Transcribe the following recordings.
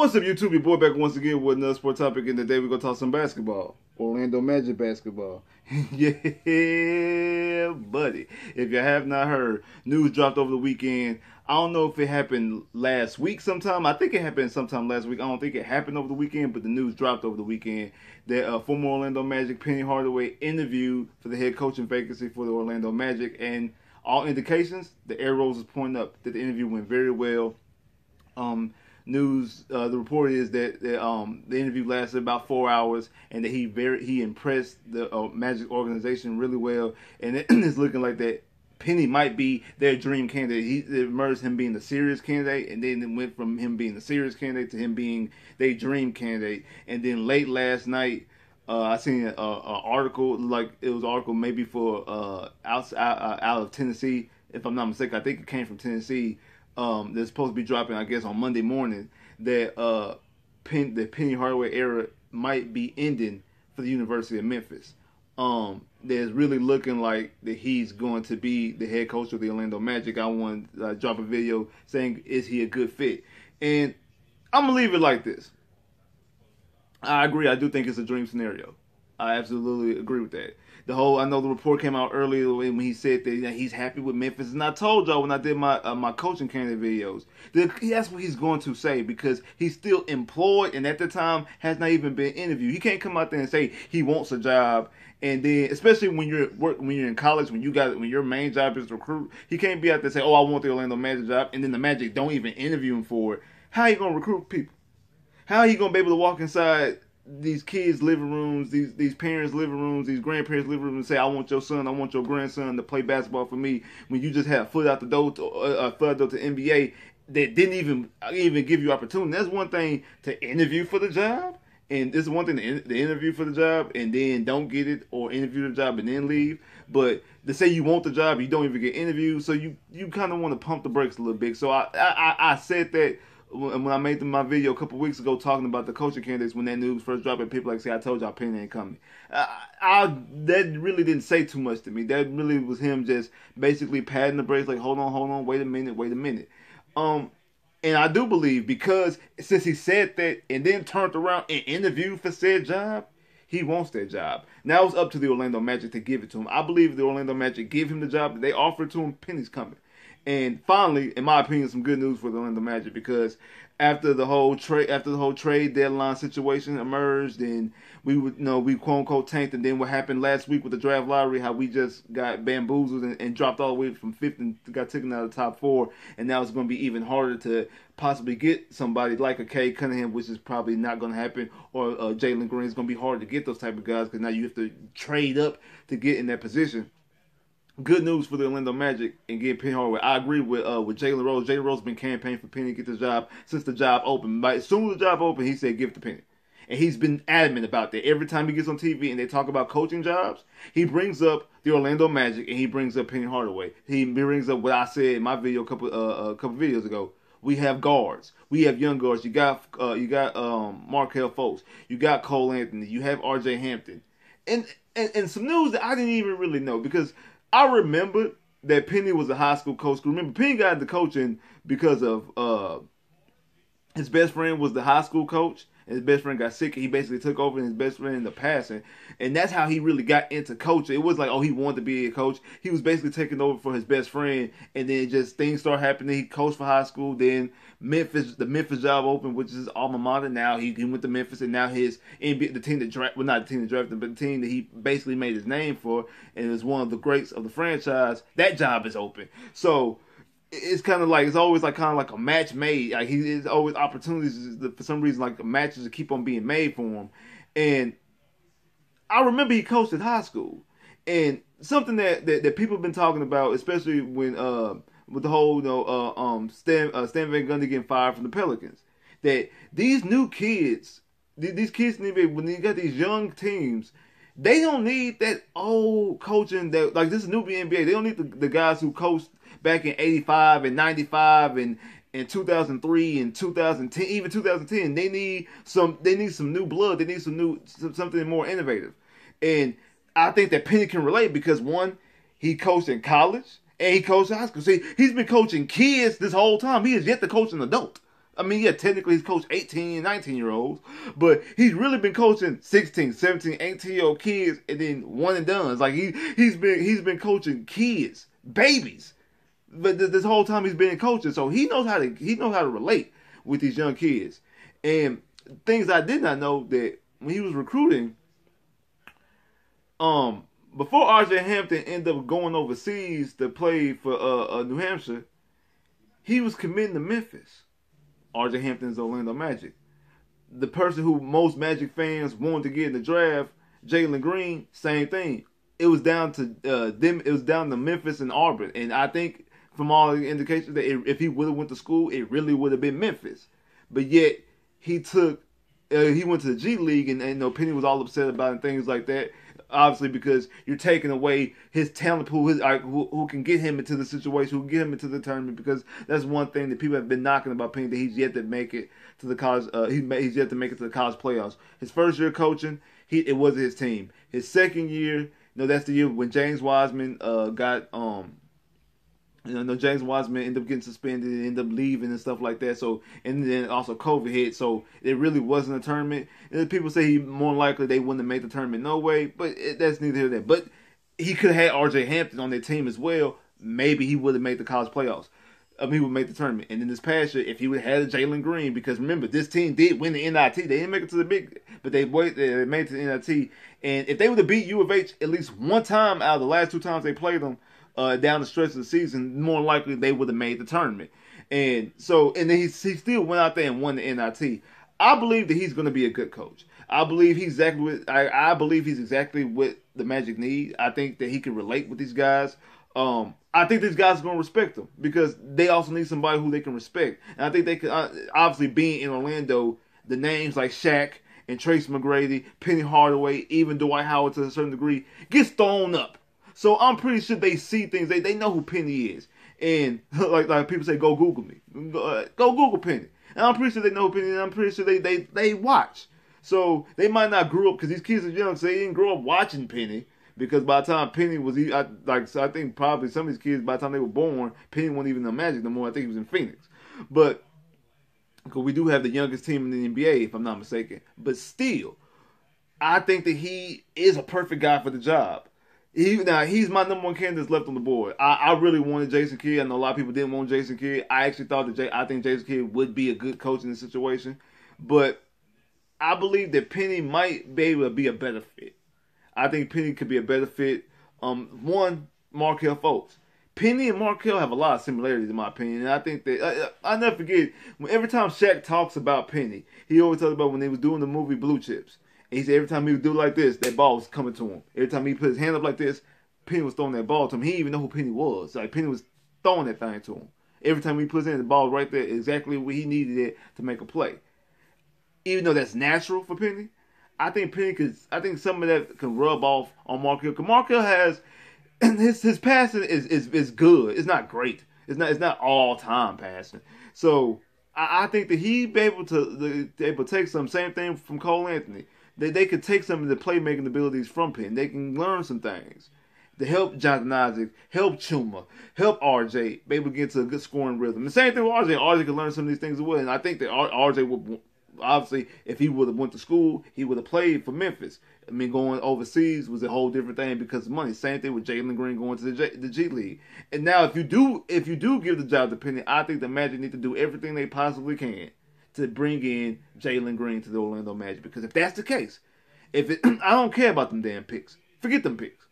What's up, YouTube? Your boy back once again with another sport topic, and today we're going to talk some basketball. Orlando Magic basketball. Yeah, buddy. If you have not heard, news dropped over the weekend. I don't know if it happened last week sometime. I think it happened sometime last week. I don't think it happened over the weekend, but the news dropped over the weekend that former Orlando Magic Penny Hardaway interviewed for the head coaching vacancy for the Orlando Magic, and all indications, the arrows is pointing up that the interview went very well. The report is that the interview lasted about 4 hours, and that he impressed the Magic organization really well, and it's looking like that Penny might be their dream candidate. It emerged him being the serious candidate, and then it went from him being the serious candidate to him being their dream candidate. And then late last night, I seen an article, like it was an article maybe for out of Tennessee, if I'm not mistaken. I think it came from Tennessee. That's supposed to be dropping, I guess, on Monday morning, that the Penny Hardaway era might be ending for the University of Memphis. There's really looking like that he's going to be the head coach of the Orlando Magic. I want to drop a video saying, is he a good fit? And I'm going to leave it like this. I agree. I do think it's a dream scenario. I absolutely agree with that. I know the report came out earlier when he said that he's happy with Memphis, and I told y'all when I did my coaching candidate videos that that's what he's going to say, because he's still employed, and at the time has not even been interviewed. He can't come out there and say he wants a job, and then especially when you're in college, when your main job is to recruit, he can't be out there and say, "Oh, I want the Orlando Magic job," and then the Magic don't even interview him for it. How are you gonna recruit people? How are you gonna be able to walk inside these kids' living rooms, these parents' living rooms, these grandparents' living rooms, and say, "I want your son, I want your grandson to play basketball for me," when you just had a foot out the door to NBA that didn't even give you opportunity? That's one thing to interview for the job, and it's one thing to interview for the job and then don't get it, or interview the job and then leave. But to say you want the job, you don't even get interviewed, so you kind of want to pump the brakes a little bit. So I said that when I made my video a couple weeks ago talking about the coaching candidates when that news first dropped, and people like say, "I told y'all Penny ain't coming." That really didn't say too much to me. That really was him just basically patting the brakes, like, hold on, wait a minute. And I do believe, because since he said that and then turned around and interviewed for said job, he wants that job. Now it's up to the Orlando Magic to give it to him. I believe if the Orlando Magic give him the job that they offer to him, Penny's coming. And finally, in my opinion, some good news for the Orlando Magic, because after the whole trade deadline situation emerged, and we quote unquote tanked, and then what happened last week with the draft lottery, how we just got bamboozled and dropped all the way from fifth and got taken out of the top four, and now it's going to be even harder to possibly get somebody like a Cade Cunningham, which is probably not going to happen, or Jalen Green. It's going to be hard to get those type of guys, because now you have to trade up to get in that position. Good news for the Orlando Magic and getting Penny Hardaway. I agree with Jalen Rose. Jalen Rose has been campaigning for Penny to get the job since the job opened. But as soon as the job opened, he said, "Give it to Penny." And he's been adamant about that. Every time he gets on TV and they talk about coaching jobs, he brings up the Orlando Magic and he brings up Penny Hardaway. He brings up what I said in my video a couple videos ago. We have guards. We have young guards. You got Markelle Fultz. You got Cole Anthony. You have R.J. Hampton. And some news that I didn't even really know, because I remember that Penny was a high school coach. Remember, Penny got into coaching because of his best friend was the high school coach, and his best friend got sick, and he basically took over, and his best friend ended up passing. And that's how he really got into coaching. It was like, oh, he wanted to be a coach. He was basically taking over for his best friend, and then just things started happening. He coached for high school, then the Memphis job opened, which is his alma mater. Now he went to Memphis, and now his NBA, the team that not the team that drafted him, but the team that he basically made his name for, and is one of the greats of the franchise, that job is open. So it's kind of like, it's always like kind of like a match made. Like, there's always opportunities for some reason, like matches to keep on being made for him. And I remember he coached at high school, and something that people have been talking about, especially when with the whole Stan Van Gundy getting fired from the Pelicans, that these new kids, these kids in the NBA, when you got these young teams, they don't need that old coaching that, like, this is new NBA. They don't need the guys who coached back in 85 and 95 and 2003 and 2010, even 2010. They need some new blood. They need something more innovative. And I think that Penny can relate, because one, he coached in college and he coached in high school. See, he's been coaching kids this whole time. He has yet to coach an adult. I mean, yeah, technically he's coached 18 and 19-year-olds, but he's really been coaching 16, 17, 18-year-old kids and then one and done. It's like he's been coaching kids, babies. But this whole time he's been coaching, so he knows how to relate with these young kids. And things I did not know that when he was recruiting, before R.J. Hampton ended up going overseas to play for New Hampshire, he was committing to Memphis. R.J. Hampton's Orlando Magic. The person who most Magic fans wanted to get in the draft, Jalen Green, same thing. It was down to them. It was down to Memphis and Auburn, and I think from all the indications that if he would have went to school, it really would have been Memphis. But yet he went to the G League, and Penny was all upset about it and things like that. Obviously, because you're taking away his talent pool, who can get him into the situation, who can get him into the tournament. Because that's one thing that people have been knocking about Penny, that he's yet to make it to the college. He's yet to make it to the college playoffs. His first year coaching, it wasn't his team. His second year, that's the year when James Wiseman got James Wiseman ended up getting suspended and ended up leaving and stuff like that. So, and then also COVID hit. So, it really wasn't a tournament. And people say more likely they wouldn't have made the tournament no way. But that's neither here nor there. But he could have had R.J. Hampton on their team as well. Maybe he would have made the college playoffs. He would make the tournament. And then this past year, if he would have had Jalen Green, because remember, this team did win the NIT. They didn't make it to the big, but they made it to the NIT. And if they would have beat U of H at least one time out of the last two times they played them, down the stretch of the season, more likely they would have made the tournament. And then he still went out there and won the NIT. I believe that he's going to be a good coach. I believe he's exactly what the Magic need. I think that he can relate with these guys. I think these guys are going to respect him because they also need somebody who they can respect. And I think they could, obviously being in Orlando, the names like Shaq and Tracy McGrady, Penny Hardaway, even Dwight Howard to a certain degree, gets thrown up. So I'm pretty sure they see things. They know who Penny is. And like people say, go Google me. Go Google Penny. And I'm pretty sure they know who Penny is. And I'm pretty sure they watch. So they might not grow up, because these kids are young, so they didn't grow up watching Penny. Because by the time Penny was, I think probably some of these kids, by the time they were born, Penny wasn't even in the Magic no more. I think he was in Phoenix. But, because we do have the youngest team in the NBA, if I'm not mistaken. But still, I think that he is a perfect guy for the job. He's my number one candidate left on the board. I really wanted Jason Kidd. I know a lot of people didn't want Jason Kidd. I actually thought I think Jason Kidd would be a good coach in this situation. But I believe that Penny might be able to be a better fit. I think Penny could be a better fit. One, Markelle Fultz. Penny and Markelle have a lot of similarities, in my opinion. And I think that, I'll never forget, every time Shaq talks about Penny, he always talks about when they was doing the movie Blue Chips. And he said every time he would do like this, that ball was coming to him. Every time he put his hand up like this, Penny was throwing that ball to him. He didn't even know who Penny was. Like, Penny was throwing that thing to him. Every time he puts in the ball right there, exactly where he needed it to make a play. Even though that's natural for Penny, I think some of that can rub off on Markelle. Because Markelle has, his passing is good. It's not great. It's not all time passing. So I think that he'd be able to take some, same thing from Cole Anthony. They could take some of the playmaking abilities from Penn. They can learn some things to help Jonathan Isaac, help Chuma, help RJ be able to get to a good scoring rhythm. The same thing with RJ. RJ could learn some of these things as well. And I think that RJ would, obviously, if he would have went to school, he would have played for Memphis. I mean, going overseas was a whole different thing because of money. Same thing with Jalen Green going to the G League. And now, if you do give the job to Penny, I think the Magic need to do everything they possibly can to bring in Jalen Green to the Orlando Magic. Because if that's the case, I don't care about them damn picks. Forget them picks.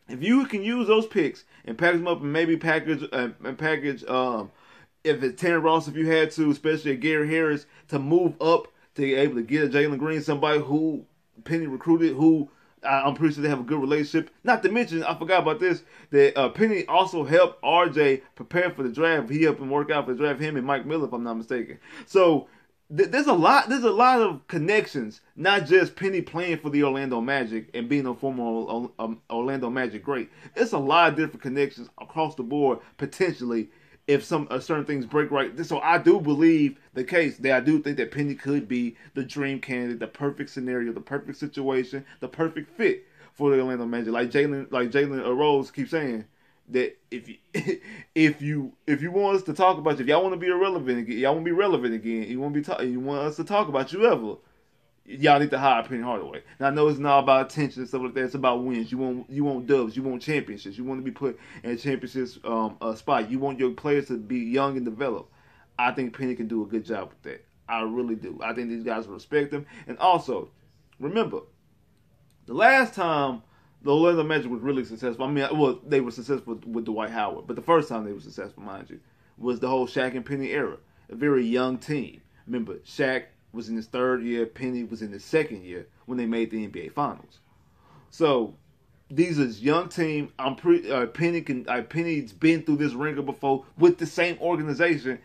If you can use those picks and package them up and maybe package if it's Terrence Ross, if you had to, especially Gary Harris, to move up to be able to get a Jalen Green, somebody who Penny recruited, who I'm pretty sure they have a good relationship. Not to mention, I forgot about this, that Penny also helped RJ prepare for the draft. He helped him work out for the draft, him and Mike Miller, if I'm not mistaken. So there's a lot of connections, not just Penny playing for the Orlando Magic and being a former Orlando Magic great. It's a lot of different connections across the board, potentially, if some certain things break right. So I do believe the case that I do think that Penny could be the dream candidate, the perfect scenario, the perfect situation, the perfect fit for the Orlando Magic. Like Jalen Rose keeps saying, that if you if you want us to talk about you, if y'all want to be irrelevant again, y'all want to be relevant again, you want us to talk about you ever, y'all need to hire Penny Hardaway. Now I know it's not about attention and stuff like that. It's about wins. You want dubs. You want championships. You want to be put in a championships spot. You want your players to be young and developed. I think Penny can do a good job with that. I really do. I think these guys respect him. And also, remember, the last time the Orlando Magic was really successful, I mean, well, they were successful with Dwight Howard, but the first time they were successful, mind you, was the whole Shaq and Penny era. A very young team. Remember, Shaq was in his third year, Penny was in his second year when they made the NBA Finals. So these are young team. Penny's been through this ringer before with the same organization,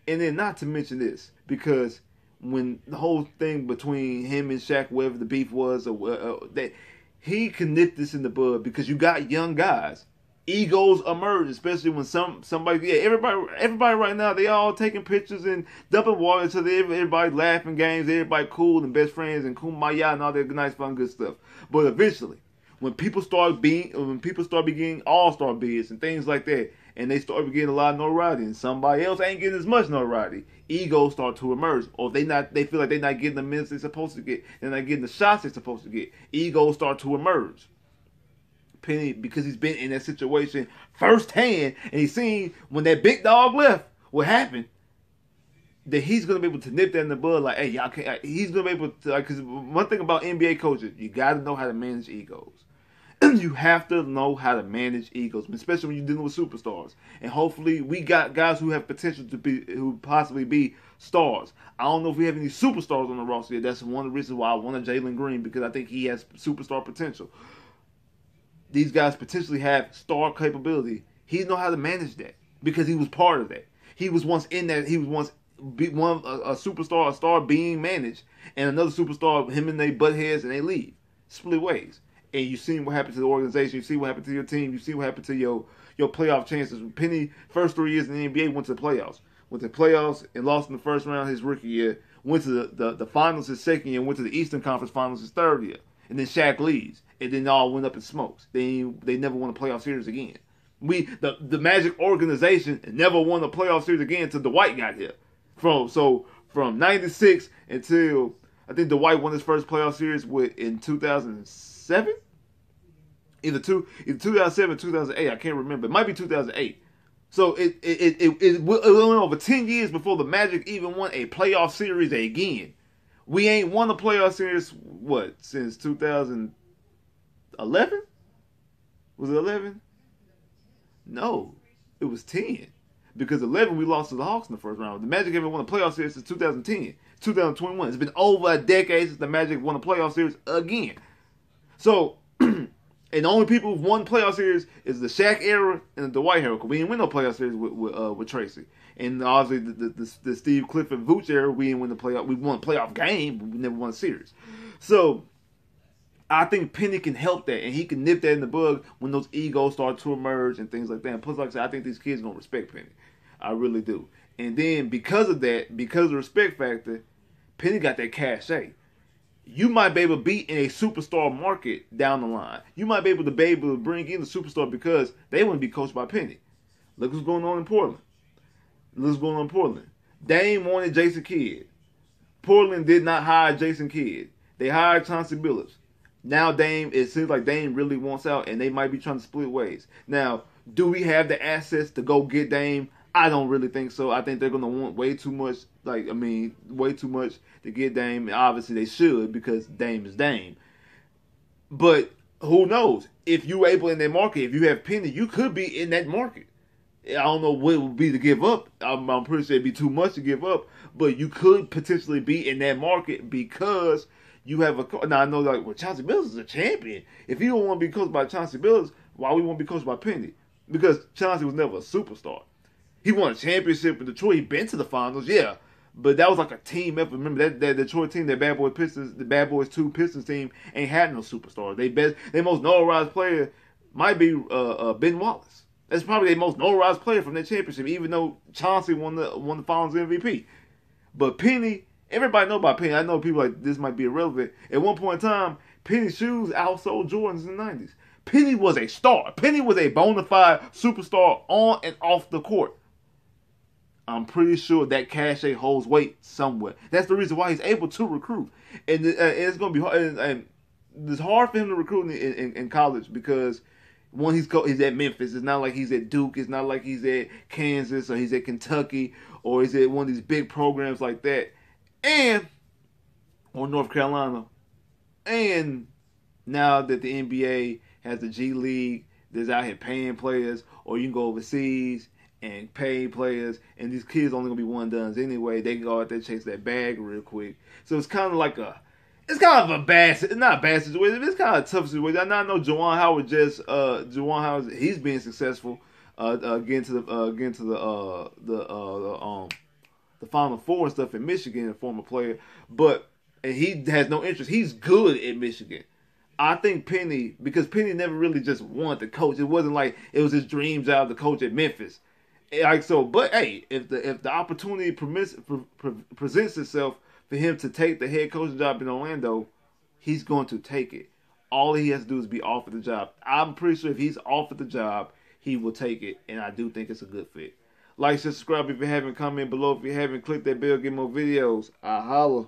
and then not to mention this, because when the whole thing between him and Shaq, whatever the beef was, or that he can nip this in the bud, because you got young guys. Egos emerge, especially when somebody, everybody right now, they all taking pictures and dumping water to everybody laughing games, everybody cool and best friends and kumbaya and all that nice fun good stuff. But eventually, when people start beginning all-star bids and things like that, and they start getting a lot of notoriety, and somebody else ain't getting as much notoriety, egos start to emerge, or they feel like they're not getting the minutes they're supposed to get, they're not getting the shots they're supposed to get. Egos start to emerge. Penny, because he's been in that situation firsthand, and he's seen when that big dog left, what happened, that he's going to be able to nip that in the bud, like, hey, y'all can't, he's going to be able to, because one thing about NBA coaches, you got to know how to manage egos. You have to know how to manage egos, especially when you're dealing with superstars. And hopefully, we got guys who have potential who possibly be stars. I don't know if we have any superstars on the roster yet. That's one of the reasons why I wanted Jalen Green, because I think he has superstar potential. These guys potentially have star capability. He know how to manage that because he was part of that. He was once in that. He was once a superstar, a star being managed, and another superstar, him and they butt heads and they leave, split ways. And you see what happened to the organization. You see what happened to your team. You see what happened to your playoff chances. Penny, first 3 years in the NBA, went to the playoffs. Went to the playoffs and lost in the first round his rookie year. Went to the finals his second year. Went to the Eastern Conference Finals his third year. And then Shaq leaves. And then all went up in smokes. They never won a playoff series again. The Magic organization never won a playoff series again until Dwight got here. From 96 until I think Dwight won his first playoff series in 2007? Either 2007 or 2008. I can't remember. It might be 2008. So it went over 10 years before the Magic even won a playoff series again. We ain't won a playoff series, since 2011? Was it 11? No, it was 10. Because 11, we lost to the Hawks in the first round. The Magic haven't won a playoff series since 2010. 2021. It's been over a decade since the Magic won a playoff series again. So, and the only people who've won playoff series is the Shaq era and the Dwight era. We didn't win no playoff series with Tracy. And obviously the Steve Clifford Vooch era, we didn't win the playoff. We won a playoff game, but we never won a series. So I think Penny can help that, and he can nip that in the bud when those egos start to emerge and things like that. And plus, like I said, I think these kids are gonna respect Penny. I really do. And then because of that, because of the respect factor, Penny got that cachet. You might be able to be in a superstar market down the line. You might be able to bring in the superstar because they want to be coached by Penny. Look what's going on in Portland. Dame wanted Jason Kidd. Portland did not hire Jason Kidd. They hired Chauncey Billups. Now it seems like Dame really wants out, and they might be trying to split ways. Now, do we have the assets to go get Dame? I don't really think so. I think they're going to want way too much to get Dame. Obviously, they should because Dame is Dame. But who knows? If you're able in that market, if you have Penny, you could be in that market. I don't know what it would be to give up. I'm pretty sure it'd be too much to give up. But you could potentially be in that market because you have a... Now, I know, Chauncey Billups is a champion. If you don't want to be coached by Chauncey Billups, why we want to be coached by Penny? Because Chauncey was never a superstar. He won a championship in Detroit. He been to the finals, yeah. But that was like a team effort. Remember, that Detroit team, that Bad Boys 2 Pistons team, ain't had no superstars. Their most notarized player might be Ben Wallace. That's probably their most notarized player from that championship, even though Chauncey won the finals MVP. But Penny, everybody know about Penny. I know people like this might be irrelevant. At one point in time, Penny's shoes outsold Jordans in the 90s. Penny was a star. Penny was a bona fide superstar on and off the court. I'm pretty sure that cachet holds weight somewhere. That's the reason why he's able to recruit. And it's going to be hard. And it's hard for him to recruit in college because, one, he's at Memphis. It's not like he's at Duke. It's not like he's at Kansas or he's at Kentucky or he's at one of these big programs like that. Or North Carolina. And now that the NBA has the G League that's out here paying players, or you can go overseas and pay players, and these kids only gonna be one duns anyway. They can go out there and chase that bag real quick. So it's kind of like it's not a bad situation. It's kind of a tough situation. I know Juwan Howard, he's being successful, getting to the Final Four and stuff in Michigan, a former player, and he has no interest. He's good at Michigan. I think Penny, because Penny never really just wanted to coach. It wasn't like it was his dream job to coach at Memphis. But hey, if the opportunity presents itself for him to take the head coaching job in Orlando, he's going to take it. All he has to do is be offered the job. I'm pretty sure if he's offered the job, he will take it, and I do think it's a good fit. Like, subscribe if you haven't, comment below if you haven't, click that bell, get more videos. I holla.